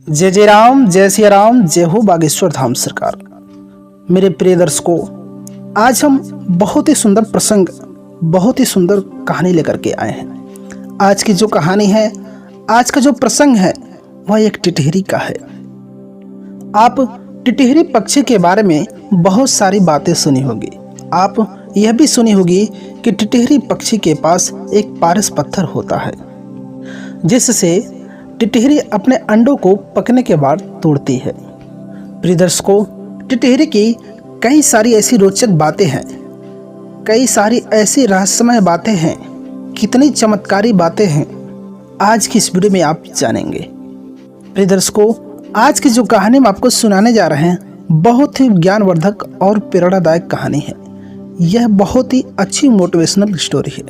जय जय राम, जय सिया राम, जय हो बागेश्वर धाम सरकार। मेरे प्रिय दर्शकों, आज हम बहुत ही सुंदर प्रसंग, बहुत ही सुंदर कहानी लेकर के आए हैं। आज की जो कहानी है, आज का जो प्रसंग है, वह एक टिटहरी का है। आप टिटहरी पक्षी के बारे में बहुत सारी बातें सुनी होगी। आप यह भी सुनी होगी कि टिटहरी पक्षी के पास एक पारस पत्थर होता है, जिससे टिटहरी अपने अंडों को पकने के बाद तोड़ती है। प्रिय दर्शकों, टिटहरी की कई सारी ऐसी रोचक बातें हैं, कई सारी ऐसी रहस्यमय बातें हैं, कितनी चमत्कारी बातें हैं, आज की इस वीडियो में आप जानेंगे। प्रिय दर्शकों, आज की जो कहानी हम आपको सुनाने जा रहे हैं, बहुत ही ज्ञानवर्धक और प्रेरणादायक कहानी है। यह बहुत ही अच्छी मोटिवेशनल स्टोरी है,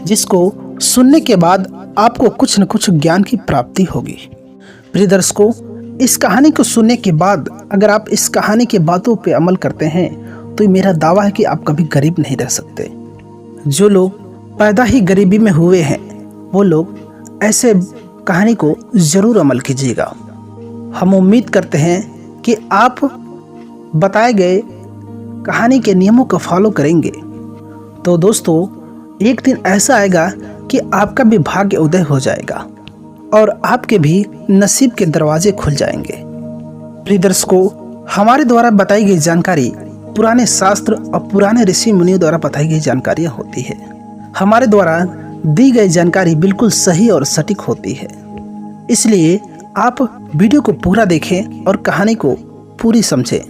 जिसको सुनने के बाद आपको कुछ न कुछ ज्ञान की प्राप्ति होगी। प्रिय दर्शकों, इस कहानी को सुनने के बाद अगर आप इस कहानी के बातों पे अमल करते हैं तो मेरा दावा है कि आप कभी गरीब नहीं रह सकते। जो लोग पैदा ही गरीबी में हुए हैं, वो लोग ऐसे कहानी को ज़रूर अमल कीजिएगा। हम उम्मीद करते हैं कि आप बताए गए कहानी के नियमों को फॉलो करेंगे तो दोस्तों, एक दिन ऐसा आएगा कि आपका भी भाग्य उदय हो जाएगा और आपके भी नसीब के दरवाजे खुल जाएंगे। प्रिय दर्शकों, हमारे द्वारा बताई गई जानकारी पुराने शास्त्र और पुराने ऋषि मुनियों द्वारा बताई गई जानकारियाँ होती है। हमारे द्वारा दी गई जानकारी बिल्कुल सही और सटीक होती है। इसलिए आप वीडियो को पूरा देखें और कहानी को पूरी समझें,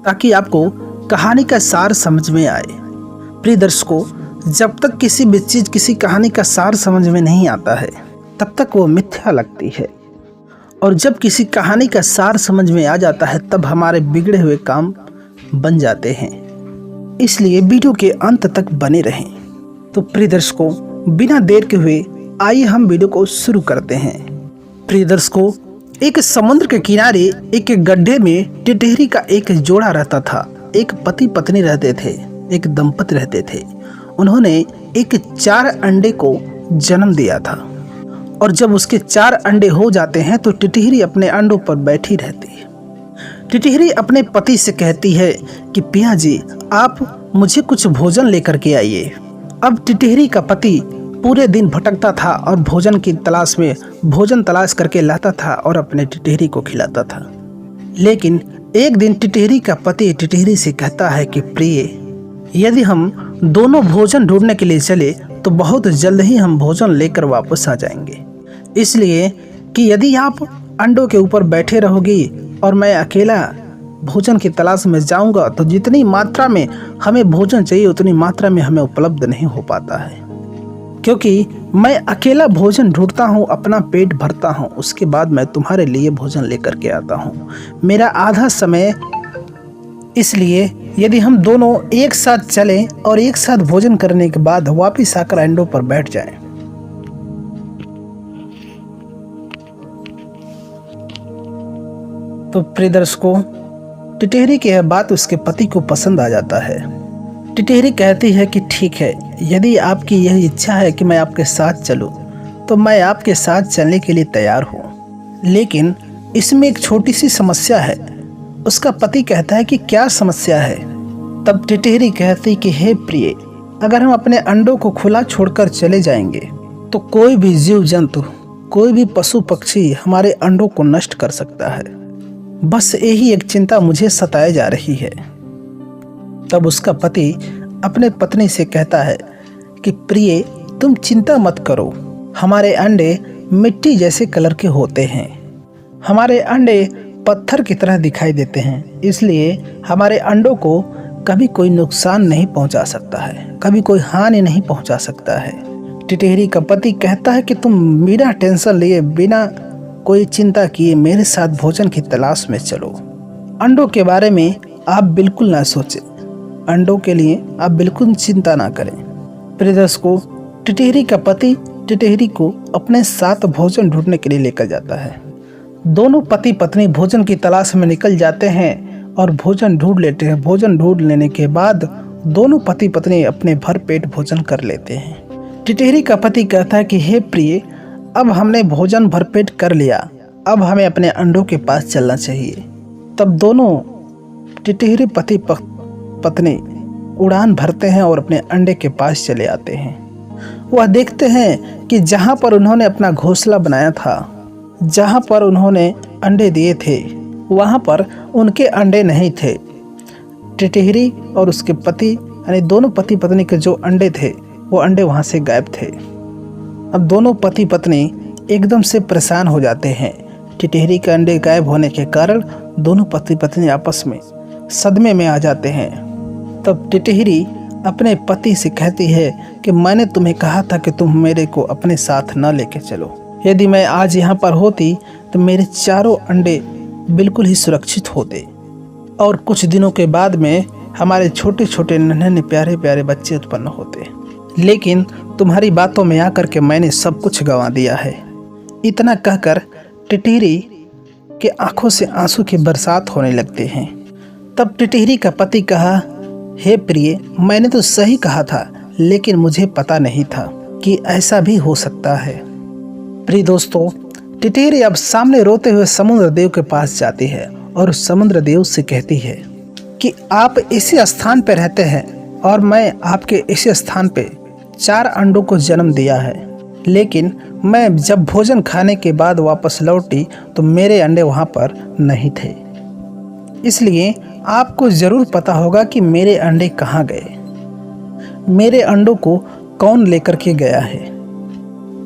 ताकि आपको कहानी का सार समझ में आए। प्रिय दर्शकों, जब तक किसी भी चीज़, किसी कहानी का सार समझ में नहीं आता है, तब तक वो मिथ्या लगती है, और जब किसी कहानी का सार समझ में आ जाता है, तब हमारे बिगड़े हुए काम बन जाते हैं। इसलिए वीडियो के अंत तक बने रहें। तो प्रिय दर्शकों, बिना देर के हुए आइए हम वीडियो को शुरू करते हैं। प्रिय दर्शकों, एक समुद्र के किनारे एक गड्ढे में टिटहरी का एक जोड़ा रहता था। एक पति पत्नी रहते थे, एक दंपति रहते थे। उन्होंने एक 4 अंडे को जन्म दिया था, और जब उसके 4 अंडे हो जाते हैं तो टिटहरी अपने अंडों पर बैठी रहती है। टिटहरी अपने पति से कहती है कि पिया जी, आप मुझे कुछ भोजन लेकर के आइए। अब टिटहरी का पति पूरे दिन भटकता था और भोजन की तलाश में भोजन तलाश करके लाता था और अपने टिटहरी को खिलाता था। लेकिन एक दिन टिटहरी का पति टिटहरी से कहता है कि प्रिय, यदि हम दोनों भोजन ढूंढने के लिए चले तो बहुत जल्द ही हम भोजन लेकर वापस आ जाएंगे। इसलिए कि यदि आप अंडों के ऊपर बैठे रहोगी और मैं अकेला भोजन की तलाश में जाऊंगा, तो जितनी मात्रा में हमें भोजन चाहिए उतनी मात्रा में हमें उपलब्ध नहीं हो पाता है, क्योंकि मैं अकेला भोजन ढूंढता हूँ, अपना पेट भरता हूँ, उसके बाद मैं तुम्हारे लिए भोजन लेकर के आता हूँ। मेरा आधा समय, इसलिए यदि हम दोनों एक साथ चलें और एक साथ भोजन करने के बाद वापस आकर अंडों पर बैठ जाएं। तो प्रिय दर्शकों, टिटहरी की यह बात उसके पति को पसंद आ जाता है। टिटहरी कहती है कि ठीक है, यदि आपकी यह इच्छा है कि मैं आपके साथ चलूं, तो मैं आपके साथ चलने के लिए तैयार हूं। लेकिन इसमें एक छोटी सी समस्या है। उसका पति कहता है कि क्या समस्या है? तब टिटहरी कहती कि हे प्रिय, अगर हम अपने अंडों को खुला छोड़कर चले जाएंगे तो कोई भी जीव जंतु, कोई भी पशु पक्षी हमारे अंडों को नष्ट कर सकता है। बस यही एक चिंता मुझे सताए जा रही है। तब उसका पति अपने पत्नी से कहता है कि प्रिय, तुम चिंता मत करो, हमारे अंडे मिट्टी जैसे कलर के होते हैं। हमारे अंडे पत्थर की तरह दिखाई देते हैं, इसलिए हमारे अंडों को कभी कोई नुकसान नहीं पहुंचा सकता है, कभी कोई हानि नहीं पहुंचा सकता है। टिटहरी का पति कहता है कि तुम बिना टेंशन लिए, बिना कोई चिंता किए मेरे साथ भोजन की तलाश में चलो। अंडों के बारे में आप बिल्कुल ना सोचें, अंडों के लिए आप बिल्कुल चिंता ना करें। प्रिय दर्शकों, टिटहरी का पति टिटहरी को अपने साथ भोजन ढूंढने के लिए लेकर जाता है। दोनों पति पत्नी भोजन की तलाश में निकल जाते हैं और भोजन ढूंढ लेते हैं। भोजन ढूंढ लेने के बाद दोनों पति पत्नी अपने भर पेट भोजन कर लेते हैं। टिटहरी का पति कहता है कि हे प्रिय, अब हमने भोजन भरपेट कर लिया, अब हमें अपने अंडों के पास चलना चाहिए। तब दोनों टिटहरी पति पत्नी उड़ान भरते हैं और अपने अंडे के पास चले आते हैं। वह देखते हैं कि जहाँ पर उन्होंने अपना घोंसला बनाया था, जहाँ पर उन्होंने अंडे दिए थे, वहाँ पर उनके अंडे नहीं थे। टिटहरी और उसके पति यानी दोनों पति पत्नी के जो अंडे थे वो अंडे वहाँ से गायब थे। अब दोनों पति पत्नी एकदम से परेशान हो जाते हैं। टिटहरी के अंडे गायब होने के कारण दोनों पति पत्नी आपस में सदमे में आ जाते हैं। तब टिटहरी अपने पति से कहती है कि मैंने तुम्हें कहा था कि तुम मेरे को अपने साथ न लेके चलो। यदि मैं आज यहाँ पर होती तो मेरे चारों अंडे बिल्कुल ही सुरक्षित होते और कुछ दिनों के बाद में हमारे छोटे छोटे नन्हे प्यारे प्यारे बच्चे उत्पन्न होते। लेकिन तुम्हारी बातों में आकर के मैंने सब कुछ गंवा दिया है। इतना कहकर टिटहरी के आंखों से आंसू की बरसात होने लगते हैं। तब टिटहरी का पति कहा, हे प्रिय, मैंने तो सही कहा था, लेकिन मुझे पता नहीं था कि ऐसा भी हो सकता है। प्रिय दोस्तों, टिटहरी अब सामने रोते हुए समुद्र देव के पास जाती है और समुद्र देव से कहती है कि आप इसी स्थान पर रहते हैं और मैं आपके इसी स्थान पे 4 अंडों को जन्म दिया है, लेकिन मैं जब भोजन खाने के बाद वापस लौटी तो मेरे अंडे वहाँ पर नहीं थे। इसलिए आपको ज़रूर पता होगा कि मेरे अंडे कहाँ गए, मेरे अंडों को कौन लेकर के गया है।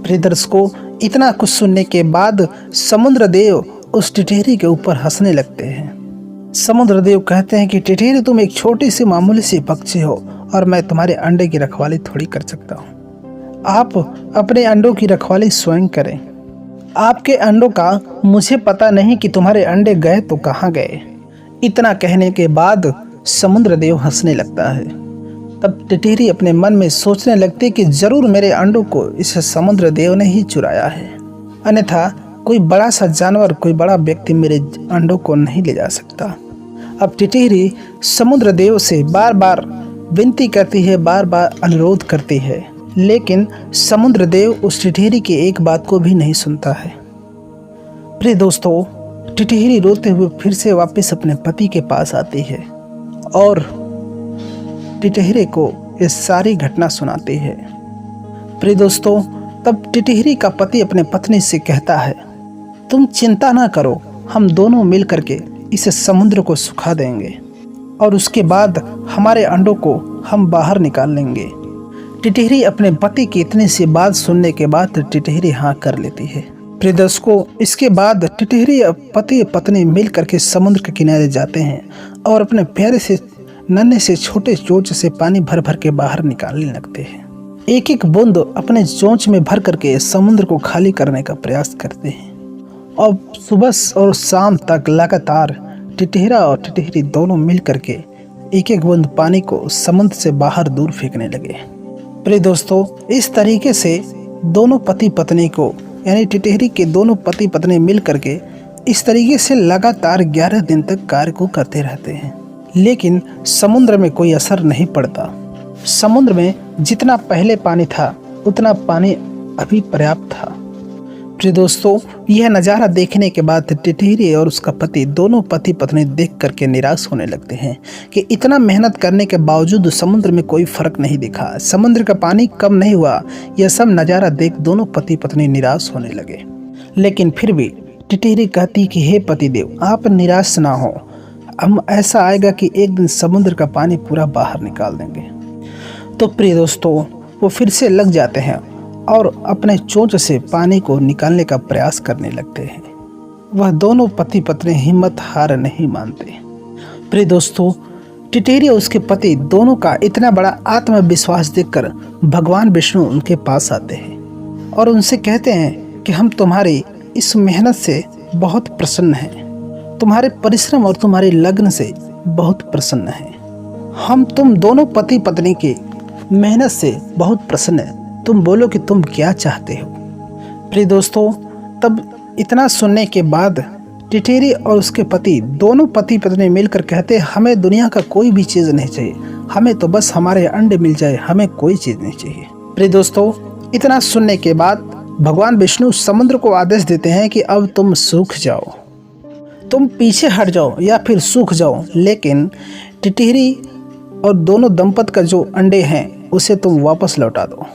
प्रिय दर्शकों, इतना कुछ सुनने के बाद समुद्र देव उस टिटहरी के ऊपर हंसने लगते हैं। समुद्र देव कहते हैं कि टिटहरी, तुम एक छोटी सी मामूली सी पक्षी हो और मैं तुम्हारे अंडे की रखवाली थोड़ी कर सकता हूँ। आप अपने अंडों की रखवाली स्वयं करें। आपके अंडों का मुझे पता नहीं कि तुम्हारे अंडे गए तो कहाँ गए। इतना कहने के बाद समुद्र देव हंसने लगता है। तब टिटहरी अपने मन में सोचने लगती कि जरूर मेरे अंडों को इस समुद्र देव ने ही चुराया है, अन्यथा कोई बड़ा सा जानवर, कोई बड़ा व्यक्ति मेरे अंडों को नहीं ले जा सकता। अब टिटहरी समुद्र देव से बार बार विनती करती है, बार बार अनुरोध करती है, लेकिन समुद्र देव उस टिटहरी की एक बात को भी नहीं सुनता है। प्रिय दोस्तों, टिटहरी रोते हुए फिर से वापस अपने पति के पास आती है और टिटहरी को ये सारी घटना सुनाती है। प्रिय दोस्तों, तब टिटहरी का पति अपने पत्नी से कहता है, तुम चिंता ना करो, हम दोनों मिल करके इस समुद्र को सुखा देंगे और उसके बाद हमारे अंडों को हम बाहर निकाल लेंगे। टिटहरी अपने पति की इतनी सी बात सुनने के बाद टिटहरी हाँ कर लेती है। प्रिय दर्शकों, इसके बाद टिटहरी पति पत्नी मिल करके समुद्र के किनारे जाते हैं और अपने प्यारे से नन्हे से छोटे चोंच से पानी भर भर के बाहर निकालने लगते हैं। एक एक बूंद अपने चोंच में भर करके समुद्र को खाली करने का प्रयास करते हैं और सुबह और शाम तक लगातार टिटहरा और टिटहरी दोनों मिल करके एक एक बूंद पानी को समुद्र से बाहर दूर फेंकने लगे। प्रिय दोस्तों, इस तरीके से दोनों पति पत्नी को यानी टिटहरी के दोनों पति पत्नी मिल करके इस तरीके से लगातार 11 दिन तक कार्य को करते रहते हैं, लेकिन समुद्र में कोई असर नहीं पड़ता। समुद्र में जितना पहले पानी था उतना पानी अभी पर्याप्त था। प्रिय दोस्तों, यह नज़ारा देखने के बाद टिटहरी और उसका पति दोनों पति पत्नी देख करके निराश होने लगते हैं कि इतना मेहनत करने के बावजूद समुद्र में कोई फर्क नहीं दिखा, समुद्र का पानी कम नहीं हुआ। यह सब नज़ारा देख दोनों पति पत्नी निराश होने लगे। लेकिन फिर भी टिटहरी कहती कि हे पतिदेव, आप निराश ना हो, हम ऐसा आएगा कि एक दिन समुद्र का पानी पूरा बाहर निकाल देंगे। तो प्रिय दोस्तों, वो फिर से लग जाते हैं और अपने चोंच से पानी को निकालने का प्रयास करने लगते हैं। वह दोनों पति पत्नी हिम्मत हार नहीं मानते। प्रिय दोस्तों, टिटहरी और उसके पति दोनों का इतना बड़ा आत्मविश्वास देखकर भगवान विष्णु उनके पास आते हैं और उनसे कहते हैं कि हम तुम्हारी इस मेहनत से बहुत प्रसन्न हैं, तुम्हारे परिश्रम और तुम्हारी लगन से बहुत प्रसन्न हैं। हम तुम दोनों पति पत्नी की मेहनत से बहुत प्रसन्न हैं। तुम बोलो कि तुम क्या चाहते हो। प्रिय दोस्तों, तब इतना सुनने के बाद टिटहरी और उसके पति दोनों पति पत्नी मिलकर कहते, हमें दुनिया का कोई भी चीज़ नहीं चाहिए, हमें तो बस हमारे अंडे मिल जाए, हमें कोई चीज़ नहीं चाहिए। प्रिय दोस्तों, इतना सुनने के बाद भगवान विष्णु समुद्र को आदेश देते हैं कि अब तुम सूख जाओ, तुम पीछे हट जाओ या फिर सूख जाओ, लेकिन टिटहरी और दोनों दंपत का जो अंडे हैं उसे तुम वापस लौटा दो।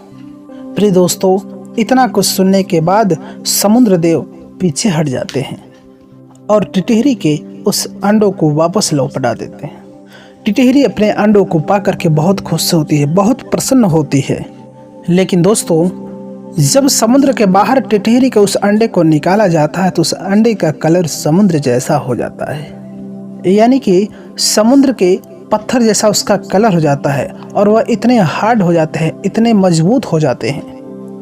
प्रिय दोस्तों, इतना कुछ सुनने के बाद समुद्र देव पीछे हट जाते हैं और टिटहरी के उस अंडों को वापस लौटा देते हैं। टिटहरी अपने अंडों को पा करके बहुत खुश होती है, बहुत प्रसन्न होती है। लेकिन दोस्तों, जब समुद्र के बाहर टिटहरी के उस अंडे को निकाला जाता है तो उस अंडे का कलर समुद्र जैसा हो जाता है, यानी कि समुद्र के पत्थर जैसा उसका कलर हो जाता है और वह इतने हार्ड हो जाते हैं, इतने मजबूत हो जाते हैं,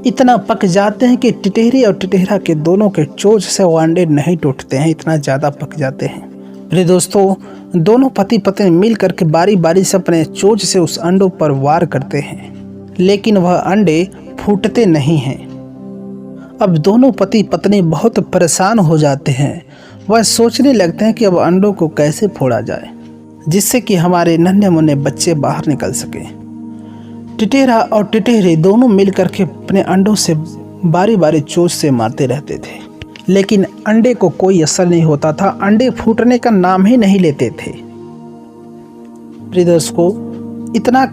इतना पक जाते हैं कि टिटहरी और टिटहरा के दोनों के चोंच से वो अंडे नहीं टूटते हैं, इतना ज़्यादा पक जाते हैं। मेरे दोस्तों, दोनों पति पत्नी मिल करके बारी बारी से अपने चोंच से उस अंडों पर वार करते हैं, लेकिन वह अंडे फूटते नहीं हैं। अब दोनों पति पत्नी बहुत परेशान हो जाते हैं। वह सोचने लगते हैं कि अब अंडों को कैसे फोड़ा जाए जिससे कि हमारे नन्हे मुन्ने बच्चे बाहर निकल सके। टिटहरा और टिटहरी दोनों मिल करके अपने अंडों से बारी बारी चोंच से मारते रहते थे, लेकिन अंडे को कोई असर नहीं होता था। अंडे फूटने का नाम ही नहीं लेते थे। प्रिय दर्शकों, इतना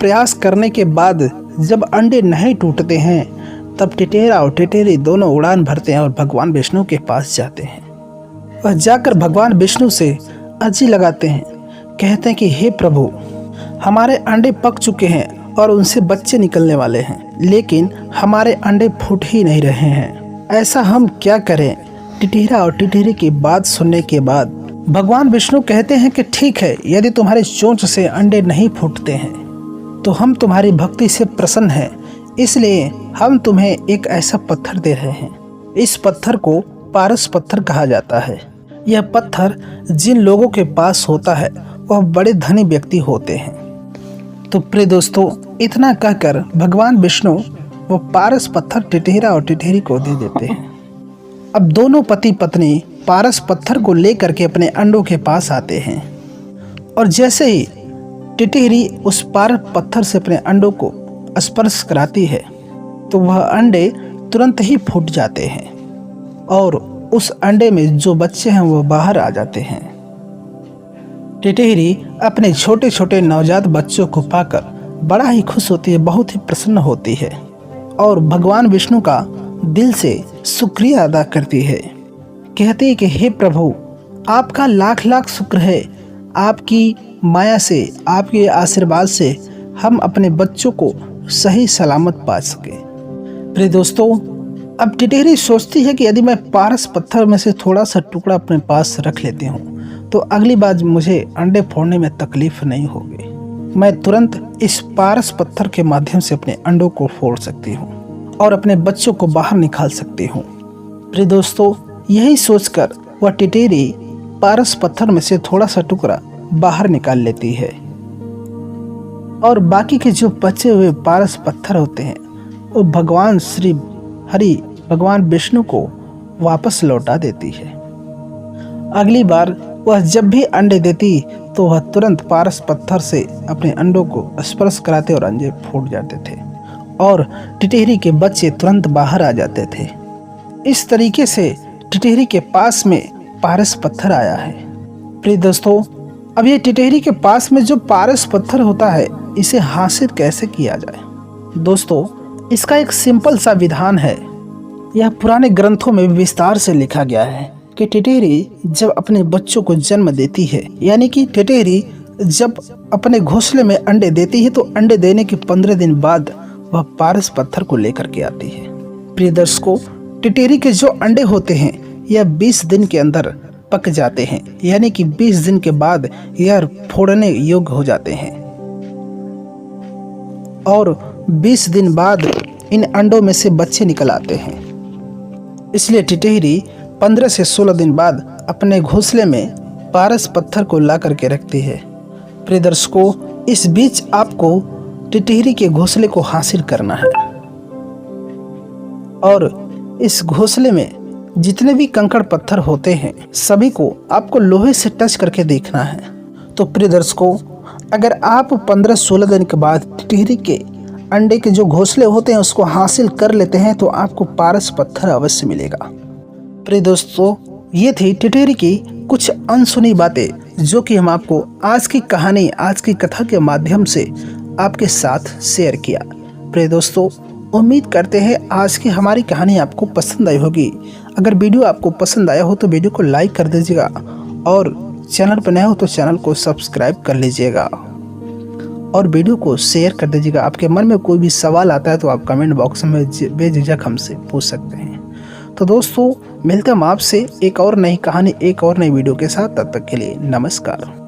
प्रयास करने के बाद जब अंडे नहीं टूटते हैं तब टिटहरा और टिटहरी दोनों उड़ान भरते हैं और भगवान विष्णु के पास जाते हैं। वह जाकर भगवान विष्णु से अर्जी लगाते हैं, कहते हैं कि हे प्रभु, हमारे अंडे पक चुके हैं और उनसे बच्चे निकलने वाले हैं, लेकिन हमारे अंडे फूट ही नहीं रहे हैं, ऐसा हम क्या करें। टिटहरा और टिटहरी की बात सुनने के बाद भगवान विष्णु कहते हैं कि ठीक है, यदि तुम्हारे चोंच से अंडे नहीं फूटते हैं तो हम तुम्हारी भक्ति से प्रसन्न हैं, इसलिए हम तुम्हें एक ऐसा पत्थर दे रहे हैं। इस पत्थर को पारस पत्थर कहा जाता है। यह पत्थर जिन लोगों के पास होता है वह बड़े धनी व्यक्ति होते हैं। तो प्रिय दोस्तों, इतना कहकर भगवान विष्णु वो पारस पत्थर टिटहरा और टिटहरी को दे देते हैं। अब दोनों पति पत्नी पारस पत्थर को लेकर के अपने अंडों के पास आते हैं और जैसे ही टिटहरी उस पारस पत्थर से अपने अंडों को स्पर्श कराती है तो वह अंडे तुरंत ही फूट जाते हैं और उस अंडे में जो बच्चे हैं वो बाहर आ जाते हैं। टिटहरी अपने छोटे छोटे नवजात बच्चों को पाकर बड़ा ही खुश होती है, बहुत ही प्रसन्न होती है और भगवान विष्णु का दिल से शुक्रिया अदा करती है। कहती है कि हे प्रभु, आपका लाख लाख शुक्र है, आपकी माया से, आपके आशीर्वाद से हम अपने बच्चों को सही सलामत पा सके। प्रिय दोस्तों, अब टिटहरी सोचती है कि यदि मैं पारस पत्थर में से थोड़ा सा टुकड़ा अपने पास रख लेती हूँ तो अगली बार मुझे अंडे फोड़ने में तकलीफ नहीं होगी, मैं तुरंत इस पारस पत्थर के माध्यम से अपने अंडों को फोड़ सकती हूँ और अपने बच्चों को बाहर निकाल सकती हूँ। प्रिय दोस्तों, यही सोचकर वह टिटहरी पारस पत्थर में से थोड़ा सा टुकड़ा बाहर निकाल लेती है और बाकी के जो बचे हुए पारस पत्थर होते हैं वो भगवान श्री हरि, भगवान विष्णु को वापस लौटा देती है। अगली बार वह जब भी अंडे देती तो वह तुरंत पारस पत्थर से अपने अंडों को स्पर्श कराते और अंडे फूट जाते थे और टिटहरी के बच्चे तुरंत बाहर आ जाते थे। इस तरीके से टिटहरी के पास में पारस पत्थर आया है। प्रिय दोस्तों, अब ये टिटहरी के पास में जो पारस पत्थर होता है इसे हासिल कैसे किया जाए। दोस्तों, इसका एक सिंपल सा विधान है। यह पुराने ग्रंथों में विस्तार से लिखा गया है कि टिटहरी जब अपने बच्चों को जन्म देती है, यानी कि टिटहरी जब अपने घोंसले में अंडे देती है तो अंडे देने के 15 दिन बाद वह पारस पत्थर को लेकर के आती है। प्रिय दर्शकों, टिटहरी के जो अंडे होते हैं यह 20 दिन के अंदर पक जाते हैं, यानी कि 20 दिन के बाद यह फोड़ने योग्य हो जाते हैं और 20 दिन बाद इन अंडों में से बच्चे निकल आते हैं। इसलिए टिटहरी 15 से 16 दिन बाद अपने घोंसले में पारस पत्थर को ला करके रखती है। प्रिय दर्शकों, इस बीच आपको टिटहरी के घोंसले को हासिल करना है और इस घोंसले में जितने भी कंकड़ पत्थर होते हैं सभी को आपको लोहे से टच करके देखना है। तो प्रिय दर्शकों, अगर आप 15-16 दिन के बाद टिटहरी के अंडे के जो घोंसले होते हैं उसको हासिल कर लेते हैं तो आपको पारस पत्थर अवश्य मिलेगा। प्रिय दोस्तों, ये थी टिटेरी की कुछ अनसुनी बातें जो कि हम आपको आज की कहानी, आज की कथा के माध्यम से आपके साथ शेयर किया। प्रिय दोस्तों, उम्मीद करते हैं आज की हमारी कहानी आपको पसंद आई होगी। अगर वीडियो आपको पसंद आया हो तो वीडियो को लाइक कर दीजिएगा और चैनल पर नया हो तो चैनल को सब्सक्राइब कर लीजिएगा और वीडियो को शेयर कर दीजिएगा। आपके मन में कोई भी सवाल आता है तो आप कमेंट बॉक्स में बेझिझक हमसे पूछ सकते हैं। तो दोस्तों, मिलते हम आपसे एक और नई कहानी, एक और नई वीडियो के साथ। तब तक के लिए नमस्कार।